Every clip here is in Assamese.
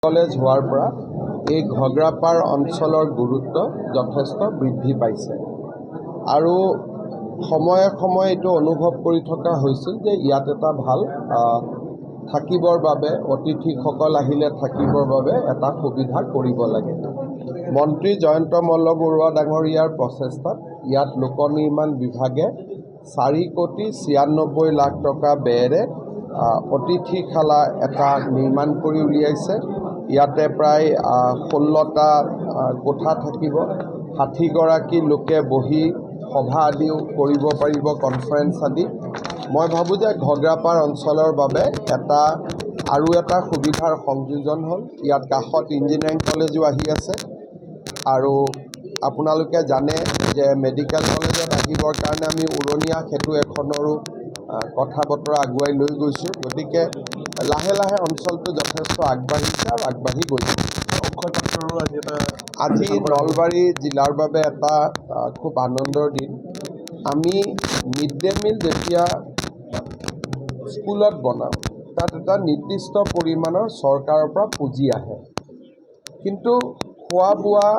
কলেজ হোৱাৰ পৰা এই ঘগ্ৰাপাৰ অঞ্চলৰ গুৰুত্ব যথেষ্ট বৃদ্ধি পাইছে আৰু সময়ে সময়ে এইটো অনুভৱ কৰি থকা হৈছিল যে ইয়াত এটা ভাল থাকিবৰ বাবে অতিথিসকল আহিলে থাকিবৰ বাবে এটা সুবিধা কৰিব লাগে। মন্ত্ৰী জয়ন্ত মল্ল বৰুৱা ডাঙৰীয়াৰ প্ৰচেষ্টাত ইয়াত লোক নিৰ্মাণ বিভাগে 4,96 লাখ টকা ব্যয়েৰে অতিথিশালা এটা নিৰ্মাণ কৰি উলিয়াইছে। ইয়াতে প্ৰায় 16টা কোঠা থাকিব, 60গৰাকী লোকে বহি সভা আদিও কৰিব পাৰিব, কনফাৰেন্স আদি। মই ভাবোঁ যে ঘগ্ৰাপাৰ অঞ্চলৰ বাবে আৰু এটা সুবিধাৰ সংযোজন হ'ল। ইয়াত কাষত ইঞ্জিনিয়াৰিং কলেজো আহি আছে আৰু আপোনালোকে জানে যে মেডিকেল কলেজত আহিবৰ কাৰণে আমি উৰণীয়া সেতু এখনৰো কথা বতৰা আগুৱাই লৈ গৈছোঁ। গতিকে লাহে লাহে অঞ্চলটো যথেষ্ট আগবাঢ়িছে আৰু আগবাঢ়ি গৈছে। আজি নলবাৰী জিলাৰ বাবে এটা খুব আনন্দৰ দিন। আমি মিড ডে মিল যেতিয়া স্কুলত বনাওঁ তাত এটা নিৰ্দিষ্ট পৰিমাণৰ চৰকাৰৰ পৰা পুঁজি আহে, কিন্তু খোৱা বোৱা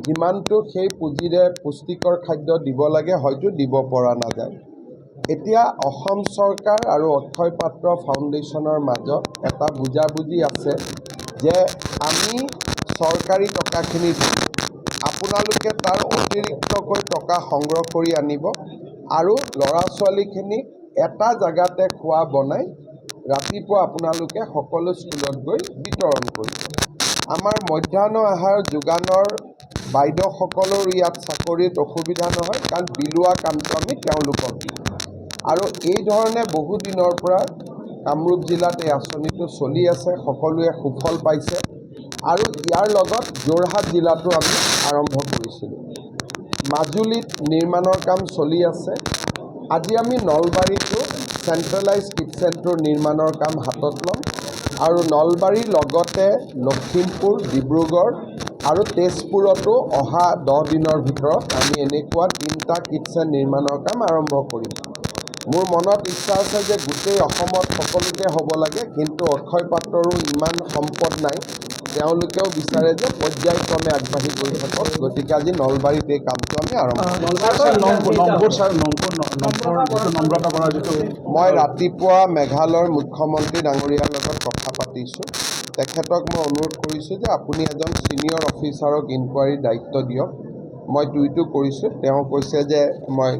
যিমানটো সেই পুঁজিৰে পুষ্টিকৰ খাদ্য দিব লাগে হয়তো দিব পৰা নাযায়। এতিয়া অসম চৰকাৰ আৰু অক্ষয় পাত্ৰ ফাউণ্ডেশ্যনৰ মাজত এটা বুজাবুজি আছে যে আমি চৰকাৰী টকাখিনি দিম, আপোনালোকে তাৰ অতিৰিক্তকৈ টকা সংগ্ৰহ কৰি আনিব আৰু ল'ৰা ছোৱালীখিনিক এটা জেগাতে খোৱা বনাই ৰাতিপুৱা আপোনালোকে সকলো স্কুলত গৈ বিতৰণ কৰিব। আমাৰ মধ্যাহ্ন আহাৰ যোগানৰ বাইদেউসকলৰ ইয়াত চাকৰিত অসুবিধা নহয়, কাৰণ বিলোৱা কামটো আমি তেওঁলোকক দিম। আৰু এই ধৰণে বহুদিনৰ পৰা কামৰূপ জিলাত এই আঁচনিটো চলি আছে, সকলোৱে সুফল পাইছে আৰু ইয়াৰ লগত যোৰহাট জিলাতো আমি আৰম্ভ কৰিছিলোঁ। মাজুলীত নিৰ্মাণৰ কাম চলি আছে। আজি আমি নলবাৰীতো চেণ্ট্ৰেলাইজ কিটচেনটোৰ নিৰ্মাণৰ কাম হাতত ল'ম আৰু নলবাৰীৰ লগতে লখিমপুৰ, ডিব্ৰুগড় আৰু তেজপুৰতো অহা 10 দিনৰ ভিতৰত আমি এনেকুৱা 3টা কিটচেন নিৰ্মাণৰ কাম আৰম্ভ কৰিম। মোৰ মনত ইচ্ছা আছে যে গোটেই অসমত সকলোতে হ'ব লাগে, কিন্তু অক্ষয় পাত্ৰৰো ইমান সম্পদ নাই, তেওঁলোকেও বিচাৰে যে পৰ্যায়ক্ৰমে আগবাঢ়ি গৈ থাকক। গতিকে আজি নলবাৰীত এই কামটো আমি আৰম্ভ কৰিম। মই ৰাতিপুৱা মেঘালয়ৰ মুখ্যমন্ত্ৰী ডাঙৰীয়াৰ লগত কথা পাতিছোঁ। তেখেতক মই অনুৰোধ কৰিছোঁ যে আপুনি এজন ছিনিয়ৰ অফিচাৰক ইনকুৱাৰীৰ দায়িত্ব দিয়ক। মই টুইটো কৰিছোঁ, তেওঁ কৈছে যে মই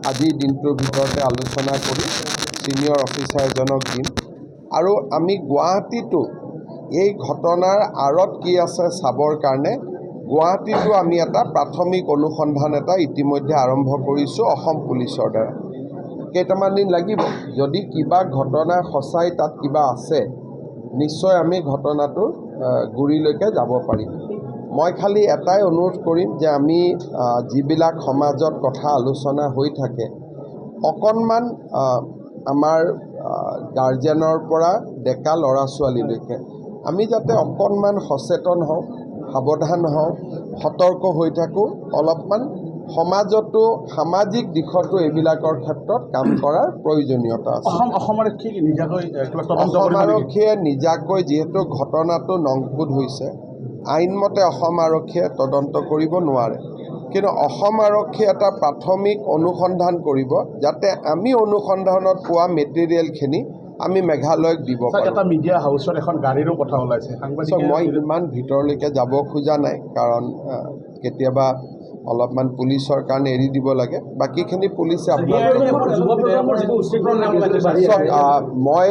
আজিৰ দিনটোৰ ভিতৰতে আলোচনা কৰি ছিনিয়ৰ অফিচাৰ এজনক দিম। আৰু আমি গুৱাহাটীতো এই ঘটনাৰ আঁৰত কি আছে চাবৰ কাৰণে গুৱাহাটীতো আমি এটা প্ৰাথমিক অনুসন্ধান এটা ইতিমধ্যে আৰম্ভ কৰিছোঁ অসম পুলিচৰ দ্বাৰা। কেইটামান দিন লাগিব, যদি কিবা ঘটনা সঁচাই তাত কিবা আছে নিশ্চয় আমি ঘটনাটোৰ গুৰিলৈকে যাব পাৰিম। মই খালি এটাই অনুৰোধ কৰিম যে আমি যিবিলাক সমাজত কথা আলোচনা হৈ থাকে, অকণমান আমাৰ গাৰ্জেনৰ পৰা ডেকা ল'ৰা ছোৱালীলৈকে আমি যাতে অকণমান সচেতন হওঁ, সাৱধান হওঁ, সতৰ্ক হৈ থাকোঁ। অলপমান সমাজতো সামাজিক দিশতো এইবিলাকৰ ক্ষেত্ৰত কাম কৰাৰ প্ৰয়োজনীয়তা আছে। অসম আৰক্ষীয়ে নিজাকৈ যিহেতু ঘটনাটো নংপুত হৈছে, আইনমতে অসম আৰক্ষীয়ে তদন্ত কৰিব নোৱাৰে, কিন্তু অসম আৰক্ষীয়ে এটা প্ৰাথমিক অনুসন্ধান কৰিব যাতে আমি অনুসন্ধানত পোৱা মেটেৰিয়েলখিনি আমি মেঘালয়ক দিব পাৰোঁ। এটা মিডিয়া হাউচত এখন গাড়ীৰো কথা ওলাইছে। মই ইমান ভিতৰলৈকে যাব খোজা নাই, কাৰণ কেতিয়াবা অলপমান পুলিচৰ কাৰণে এৰি দিব লাগে, বাকীখিনি পুলিচে মই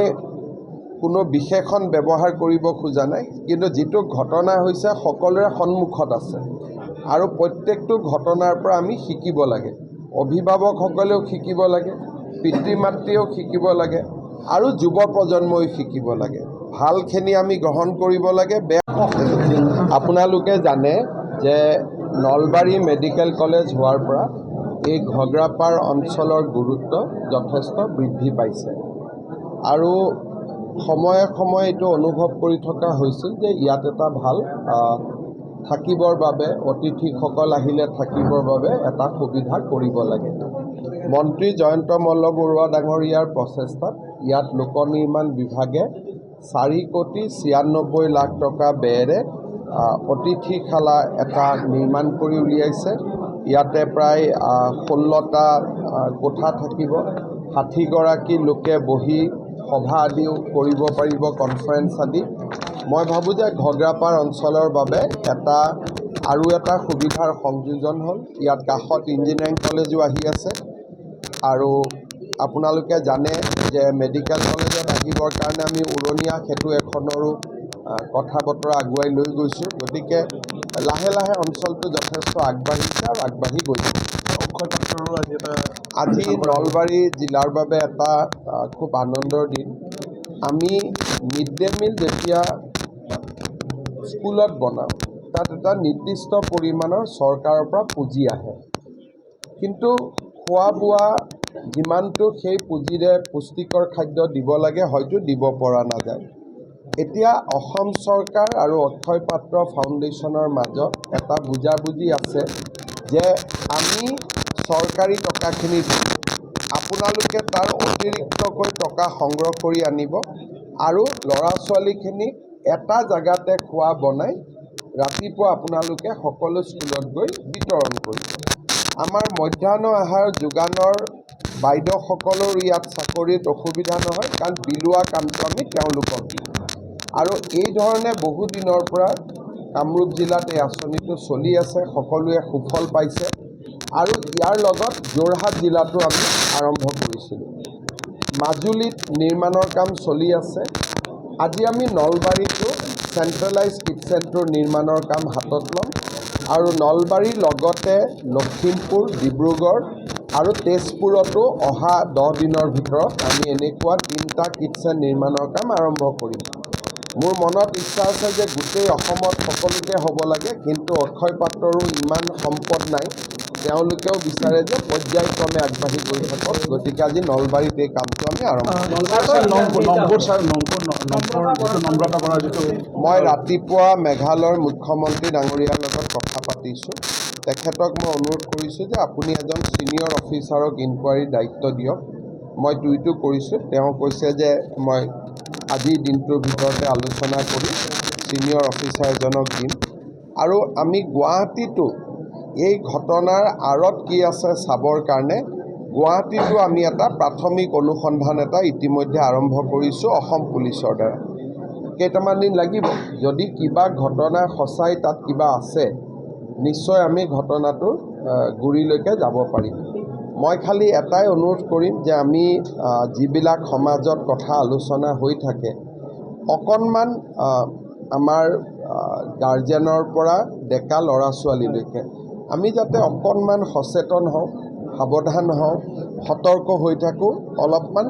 কোনো বিশেষণ ব্যৱহাৰ কৰিব খোজা নাই, কিন্তু যিটো ঘটনা হৈছে সকলোৰে সন্মুখত আছে আৰু প্ৰত্যেকটো ঘটনাৰ পৰা আমি শিকিব লাগে। অভিভাৱকসকলেও শিকিব লাগে, পিতৃ মাতৃয়েও শিকিব লাগে আৰু যুৱ প্ৰজন্মই শিকিব লাগে। ভালখিনি আমি গ্ৰহণ কৰিব লাগে, আপোনালোকে জানে যে নলবাৰী মেডিকেল কলেজ হোৱাৰ পৰা এই ঘগ্ৰাপাৰ অঞ্চলৰ গুৰুত্ব যথেষ্ট বৃদ্ধি পাইছে আৰু সময়ে সময়ে এইটো অনুভৱ কৰি থকা হৈছিল যে ইয়াত এটা ভাল থাকিবৰ বাবে অতিথিসকল আহিলে থাকিবৰ বাবে এটা সুবিধা কৰিব লাগে। মন্ত্ৰী জয়ন্ত মল্ল বৰুৱা ডাঙৰীয়াৰ প্ৰচেষ্টাত ইয়াত লোক নিৰ্মাণ বিভাগে 4,96,00,000 টকা ব্যয়েৰে অতিথিশালা এটা নিৰ্মাণ কৰি উলিয়াইছে। ইয়াতে প্ৰায় 16টা কোঠা থাকিব। 60গৰাকী লোকে বহি সভা আদিও কৰিব পাৰিব, কনফাৰেন্স আদি। মই ভাবোঁ যে ঘগ্ৰাপাৰ অঞ্চলৰ বাবে আৰু এটা সুবিধাৰ সংযোজন হ'ল। ইয়াত কাষত ইঞ্জিনিয়াৰিং কলেজো আহি আছে আৰু আপোনালোকে জানে যে মেডিকেল কলেজত আহিবৰ কাৰণে আমি উৰণীয়া সেতু এখনৰো কথা বতৰা আগুৱাই লৈ গৈছোঁ। গতিকে লাহে লাহে অঞ্চলটো যথেষ্ট আগবাঢ়িছে আৰু আগবাঢ়ি গৈছে। আজি নলবাৰী জিলাৰ বাবে এটা খুব আনন্দৰ দিন। আমি মিড ডে মিল যেতিয়া স্কুলত বনাওঁ তাত এটা নিৰ্দিষ্ট পৰিমাণৰ চৰকাৰৰ পৰা পুঁজি আহে, কিন্তু খোৱা বোৱা যিমানটো সেই পুঁজিৰে পুষ্টিকৰ খাদ্য দিব লাগে হয়তো দিব পৰা নাযায়। এতিয়া অসম চৰকাৰ আৰু অক্ষয় পাত্ৰ ফাউণ্ডেশ্যনৰ মাজত এটা বুজাবুজি আছে যে আমি চৰকাৰী টকাখিনি দিম, আপোনালোকে তাৰ অতিৰিক্তকৈ টকা সংগ্ৰহ কৰি আনিব আৰু ল'ৰা ছোৱালীখিনিক এটা জেগাতে খোৱা বনাই ৰাতিপুৱা আপোনালোকে সকলো স্কুলত গৈ বিতৰণ কৰিব। আমাৰ মধ্যাহ্ন আহাৰ যোগানৰ বাইদেউসকলৰ ইয়াত চাকৰিত অসুবিধা নহয়, কাৰণ বিলোৱা কামটো আমি তেওঁলোকক দিম। আৰু এই ধৰণে বহুদিনৰ পৰা কামৰূপ জিলাত এই আঁচনিটো চলি আছে, সকলোৱে সুফল পাইছে। আৰু ইয়াৰ লগত যোৰহাট জিলাতো আমি আৰম্ভ কৰিছিলোঁ। মাজুলীত নিৰ্মাণৰ কাম চলি আছে। আজি আমি নলবাৰীতো চেণ্ট্ৰেলাইজ কিটচেনটোৰ নিৰ্মাণৰ কাম হাতত ল'ম আৰু নলবাৰীৰ লগতে লখিমপুৰ, ডিব্ৰুগড় আৰু তেজপুৰতো অহা 10 দিনৰ ভিতৰত আমি এনেকুৱা 3টা কিটচেন নিৰ্মাণৰ কাম আৰম্ভ কৰিম। মোৰ মনত ইচ্ছা আছে যে গোটেই অসমত সকলোতে হ'ব লাগে, কিন্তু অক্ষয় পাত্ৰৰো ইমান সম্পদ নাই। তেওঁলোকেও বিচাৰে যে পৰ্যায়ক্ৰমে আগবাঢ়ি গৈ থাকক। গতিকে আজি নলবাৰীত এই কামটো আমি আৰম্ভ কৰিম। মই ৰাতিপুৱা মেঘালয়ৰ মুখ্যমন্ত্ৰী ডাঙৰীয়াৰ লগত কথা পাতিছোঁ। তেখেতক মই অনুৰোধ কৰিছোঁ যে আপুনি এজন ছিনিয়ৰ অফিচাৰক ইনকুৱাৰীৰ দায়িত্ব দিয়ক। মই টুইটো কৰিছোঁ। তেওঁ কৈছে যে মই আজিৰ দিনটোৰ ভিতৰতে আলোচনা কৰি ছিনিয়ৰ অফিচাৰ এজনক দিম। আৰু আমি গুৱাহাটীতো এই ঘটনাৰ আঁৰত কি আছে চাবৰ কাৰণে গুৱাহাটীতো আমি এটা প্ৰাথমিক অনুসন্ধান এটা ইতিমধ্যে আৰম্ভ কৰিছোঁ অসম পুলিচৰ দ্বাৰা। কেইটামান দিন লাগিব। যদি কিবা ঘটনা সঁচাই তাত কিবা আছে, নিশ্চয় আমি ঘটনাটোৰ গুৰিলৈকে যাব পাৰিম। মই খালি এটাই অনুৰোধ কৰিম যে আমি যিবিলাক সমাজত কথা আলোচনা হৈ থাকে, অকণমান আমাৰ গাৰ্জেনৰ পৰা ডেকা ল'ৰা ছোৱালীলৈকে আমি যাতে অকণমান সচেতন হওঁ, সাৱধান হওঁ, সতৰ্ক হৈ থাকোঁ। অলপমান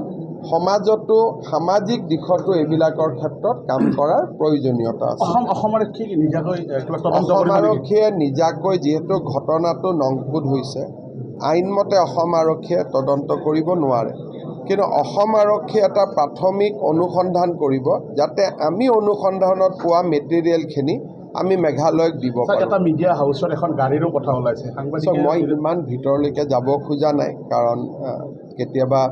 সমাজতো সামাজিক দিশতো এইবিলাকৰ ক্ষেত্ৰত কাম কৰাৰ প্ৰয়োজনীয়তা আছে। অসম আৰক্ষীয়ে নিজাকৈ যিহেতু ঘটনাটো নংপুত হৈছে, আইনমতে অসম আৰক্ষীয়ে তদন্ত কৰিব নোৱাৰে, কিন্তু অসম আৰক্ষীয়ে এটা প্ৰাথমিক অনুসন্ধান কৰিব যাতে আমি অনুসন্ধানত পোৱা মেটেৰিয়েলখিনি আমি মেঘালয়ক দিব পাৰোঁ। এটা মিডিয়া হাউচত এখন গাড়ীৰো কথা ওলাইছে। মই ইমান ভিতৰলৈকে যাব খোজা নাই, কাৰণ কেতিয়াবা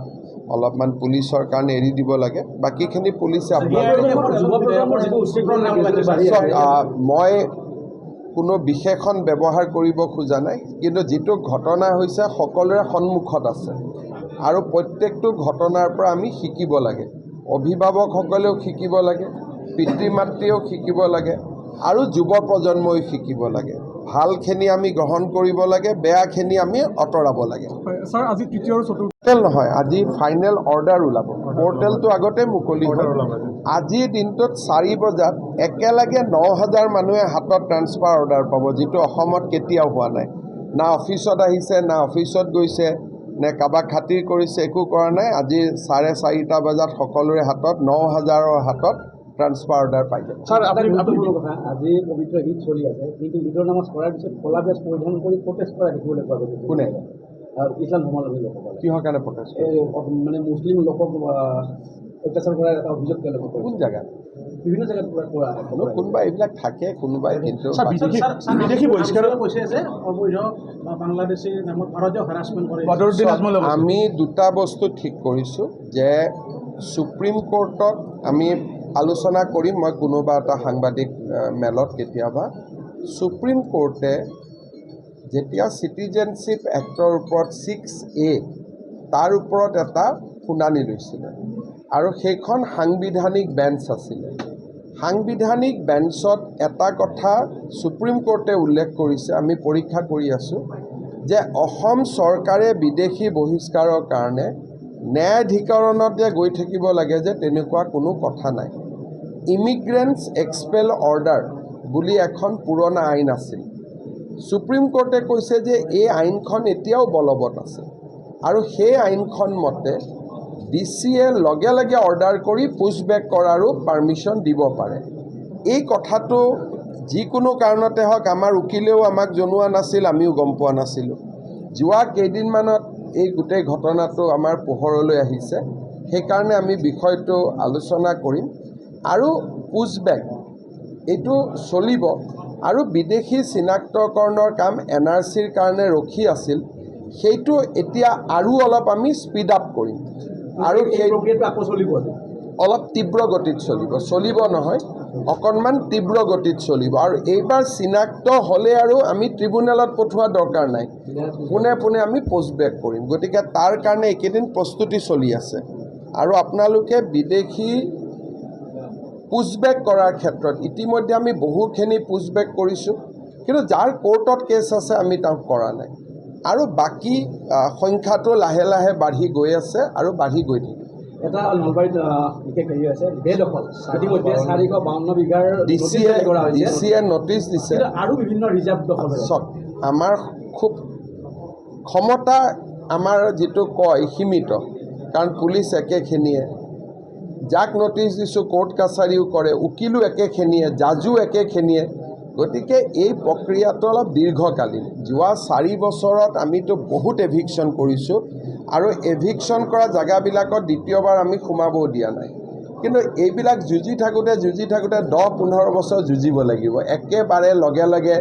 অলপমান পুলিচৰ কাৰণে এৰি দিব লাগে। বাকীখিনি পুলিচে মই কোনো বিশেষণ ব্যৱহাৰ কৰিব খোজা নাই, কিন্তু যিটো ঘটনা হৈছে সকলোৰে সন্মুখত আছে আৰু প্ৰত্যেকটো ঘটনাৰ পৰা আমি শিকিব লাগে। অভিভাৱকসকলেও শিকিব লাগে, পিতৃ মাতৃয়েও শিকিব লাগে আৰু যুৱ প্ৰজন্মই শিকিব লাগে। ভালখিনি আমি গ্ৰহণ কৰিব লাগে, বেয়াখিনি আমি আঁতৰাব লাগে। ছাৰ, আজি তৃতীয় আৰু চতুৰ্থ পৰ্টেল নহয়, আজি ফাইনেল অৰ্ডাৰ ওলাব। পৰ্টেলটো আগতে মুকলি হ'ল। আজিৰ দিনটোত 4 বজাত একেলগে 9,000 মানুহে হাতত ট্ৰান্সফাৰ অৰ্ডাৰ পাব, যিটো অসমত কেতিয়াও হোৱা নাই। না অফিচত আহিছে, না অফিচত গৈছে, নে কাৰোবাক খাতিৰ কৰিছে, একো কৰা নাই। আজি 4:30 বজাত সকলোৰে হাতত 9,000ৰ হাতত ট্ৰান্সফাৰ অৰ্ডাৰ পাই যাব। স্যাৰ, কথা আজি পবিত্ৰ ঈদ চলি আছে, কিন্তু ঈদৰ নামাজ কৰাৰ পিছত কলা ড্ৰেছ পৰিধান কৰি প্ৰটেষ্ট কৰা দেখিবলৈ পোৱা গৈছে। কোনে? ইছলাম ধৰ্মাৱলম্বী লোকসকলে। কিহৰ কাৰণে প্ৰটেষ্ট? মানে মুছলিম লোকক অত্যাচাৰ কৰাৰ এটা অভিযোগ তেওঁলোকে কৰিছে। কোন জেগাত? বিভিন্ন জেগাত কৰা কোনোবা এইবিলাক থাকে, কোনোবাই কিন্তু বিদেশী বহিষ্কাৰ কৈছে যে অবৈধ বাংলাদেশী নামত ভাৰতীয় হাৰাছমেণ্ট কৰে। আমি দুটা বস্তু ঠিক কৰিছোঁ যে সুপ্ৰিম কোৰ্টত আমি আলোচনা কৰিম মই কোনোবা এটা সাংবাদিক মেলত কেতিয়াবা। সুপ্ৰিম কোৰ্টে যেতিয়া চিটিজেনশ্বিপ এক্টৰ ওপৰত 6A তাৰ ওপৰত এটা শুনানি লৈছিলে আৰু সেইখন সাংবিধানিক বেঞ্চ আছিলে। সাংবিধানিক বেঞ্চত এটা কথা সুপ্ৰিম কোৰ্টে উল্লেখ কৰিছে, আমি পৰীক্ষা কৰি আছোঁ, যে অসম চৰকাৰে বিদেশী বহিষ্কাৰৰ কাৰণে ন্যায়াধিকৰণত যে গৈ থাকিব লাগে যে তেনেকুৱা কোনো কথা নাই। ইমিগ্ৰেণ্টছ এক্সপেল অৰ্ডাৰ বুলি এখন পুৰণা আইন আছিল। সুপ্ৰিম কোৰ্টে কৈছে যে এই আইনখন এতিয়াও বলবৎ আছে আৰু সেই আইনখন মতে DCয়ে লগে লগে অৰ্ডাৰ কৰি পুছবেক কৰাৰো পাৰ্মিশ্যন দিব পাৰে। এই কথাটো যিকোনো কাৰণতে হওক আমাৰ উকিলেও আমাক জনোৱা নাছিল, আমিও গম পোৱা নাছিলোঁ। যোৱা কেইদিনমানত এই গোটেই ঘটনাটো আমাৰ পোহৰলৈ আহিছে, সেইকাৰণে আমি বিষয়টো আলোচনা কৰিম আৰু পুছবেক এইটো চলিব আৰু বিদেশী চিনাক্তকৰণৰ কাম NRCৰ কাৰণে ৰখি আছিল, সেইটো এতিয়া আৰু অলপ আমি স্পীড আপ কৰিম আৰু সেই প্ৰক্ৰিয়াটো আকৌ চলিব। অলপ তীব্ৰ গতিত চলিব নহয়, অকণমান তীব্ৰ গতিত চলিব। আৰু এইবাৰ চিনাক্ত হ'লে আৰু আমি ট্ৰিবুনেলত পঠোৱা দৰকাৰ নাই, পোনে পোনে আমি পোষ্টবেক কৰিম। গতিকে তাৰ কাৰণে এইকেইদিন প্ৰস্তুতি চলি আছে আৰু আপোনালোকে বিদেশী পুছবেক কৰাৰ ক্ষেত্ৰত ইতিমধ্যে আমি বহুখিনি পুছবেক কৰিছোঁ, কিন্তু যাৰ কোৰ্টত কেছ আছে আমি তাক কৰা নাই আৰু বাকী সংখ্যাটো লাহে লাহে বাঢ়ি গৈ আছে আৰু বাঢ়ি গৈ থাকিব। এটা নলবাৰীত বিশেষ হেৰি আছে, বেদখল ইতিমধ্যে 452 বিঘাৰ DCয়ে নোটিছ দিছে আৰু বিভিন্ন ৰিজাৰ্ভ দখল। চব আমাৰ খুব ক্ষমতা আমাৰ যিটো কয় সীমিত, কাৰণ পুলিচ একেখিনিয়ে, যাক নটিছ দিছোঁ কোৰ্ট কাছাৰীও কৰে, উকিলো একেখিনিয়ে, জাজো একেখিনিয়ে। গতিকে এই প্ৰক্ৰিয়াটো অলপ দীৰ্ঘকালীন। যোৱা 4 বছৰত আমিতো বহুত এভিকশ্যন কৰিছোঁ আৰু এভিকশ্যন কৰা জেগাবিলাকত দ্বিতীয়বাৰ আমি সোমাবও দিয়া নাই, কিন্তু এইবিলাক যুঁজি থাকোঁতে 10-15 বছৰ যুঁজিব লাগিব একেবাৰে লগে লগে।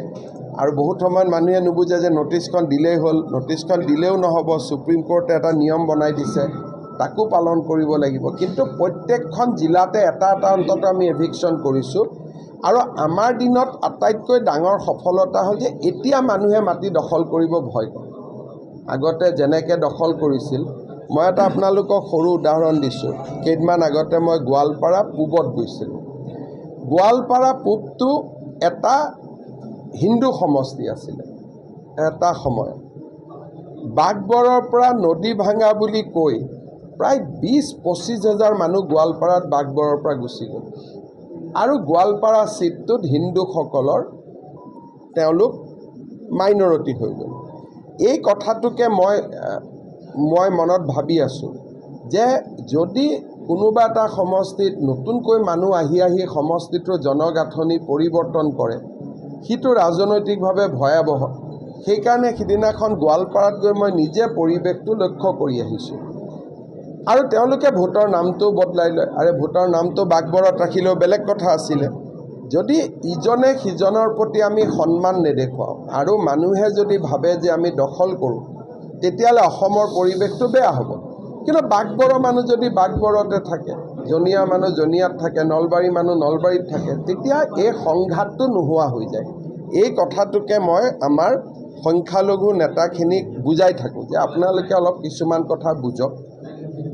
আৰু বহুত সময়ত মানুহে নুবুজে যে নটিছখন দিলেই হ'ল, নটিছখন দিলেও নহ'ব, সুপ্ৰিম কোৰ্টে এটা নিয়ম বনাই দিছে, তাকো পালন কৰিব লাগিব। কিন্তু প্ৰত্যেকখন জিলাতে এটা অন্তত আমি এভিকশ্যন কৰিছোঁ আৰু আমাৰ দিনত আটাইতকৈ ডাঙৰ সফলতা হ'ল যে এতিয়া মানুহে মাটি দখল কৰিব ভয় কৰে। আগতে যেনেকৈ দখল কৰিছিল, মই এটা আপোনালোকক সৰু উদাহৰণ দিছোঁ। কেইদিনমান আগতে মই গোৱালপাৰা পূবত গৈছিলোঁ। গোৱালপাৰা পূবটো এটা হিন্দু সমষ্টি আছিলে এটা সময়ত। বাঘবৰৰ পৰা নদী ভাঙা বুলি কৈ প্ৰায় 20-25 হাজাৰ মানুহ গোৱালপাৰাত বাঘবৰৰ পৰা গুচি গ'ল আৰু গোৱালপাৰা চিটটোত হিন্দুসকলৰ তেওঁলোক মাইনৰিটি হৈ গ'ল। এই কথাটোকে মই মনত ভাবি আছোঁ যে যদি কোনোবা এটা সমষ্টিত নতুনকৈ মানুহ আহি সমষ্টিটোৰ জনগাঁথনি পৰিৱৰ্তন কৰে, সিটো ৰাজনৈতিকভাৱে ভয়াৱহ। সেইকাৰণে সিদিনাখন গোৱালপাৰাত গৈ মই নিজে পৰিৱেশটো লক্ষ্য কৰি আহিছোঁ। আৰু তেওঁলোকে ভোটৰ নামটো বদলাই লয়। আৰু ভোটৰ নামটো বাঘবৰত ৰাখিলেও বেলেগ কথা আছিলে। যদি ইজনে সিজনৰ প্ৰতি আমি সন্মান নেদেখুৱাওঁ আৰু মানুহে যদি ভাবে যে আমি দখল কৰোঁ, তেতিয়াহ'লে অসমৰ পৰিৱেশটো বেয়া হ'ব। কিন্তু বাঘবৰৰ মানুহ যদি বাঘবৰতে থাকে, জনিয়া মানুহ জনিয়াত থাকে, নলবাৰী মানুহ নলবাৰীত থাকে, তেতিয়া এই সংঘাতটো নোহোৱা হৈ যায়। এই কথাটোকে মই আমাৰ সংখ্যালঘু নেতাখিনিক বুজাই থাকোঁ যে আপোনালোকে অলপ কিছুমান কথা বুজক।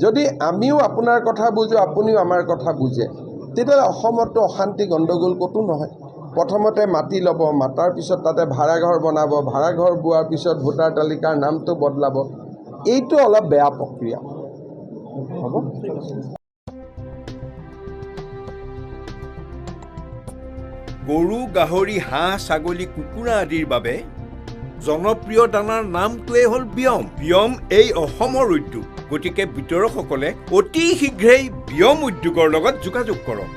যদি আমিও আপোনাৰ কথা বুজোঁ, আপুনিও আমাৰ কথা বুজে, তেতিয়াহ'লে অসমতো অশান্তি গণ্ডগোল ক'তো নহয়। প্ৰথমতে মাটি ল'ব, মাতাৰ পিছত তাতে ভাড়াঘৰ বনাব, ভাড়াঘৰ বোৱাৰ পিছত ভোটাৰ তালিকাৰ নামটো বদলাব। এইটো অলপ বেয়া প্ৰক্ৰিয়া হ'ব। গৰু, গাহৰি, হাঁহ, ছাগলী, কুকুৰা আদিৰ বাবে জনপ্ৰিয় দানাৰ নামটোৱেই হ'ল বিয়ম। বিয়ম এই অসমৰ উদ্যোগ। গতিকে বিতৰকসকলে অতি শীঘ্ৰেই বিয়ম উদ্যোগৰ লগত যোগাযোগ কৰক।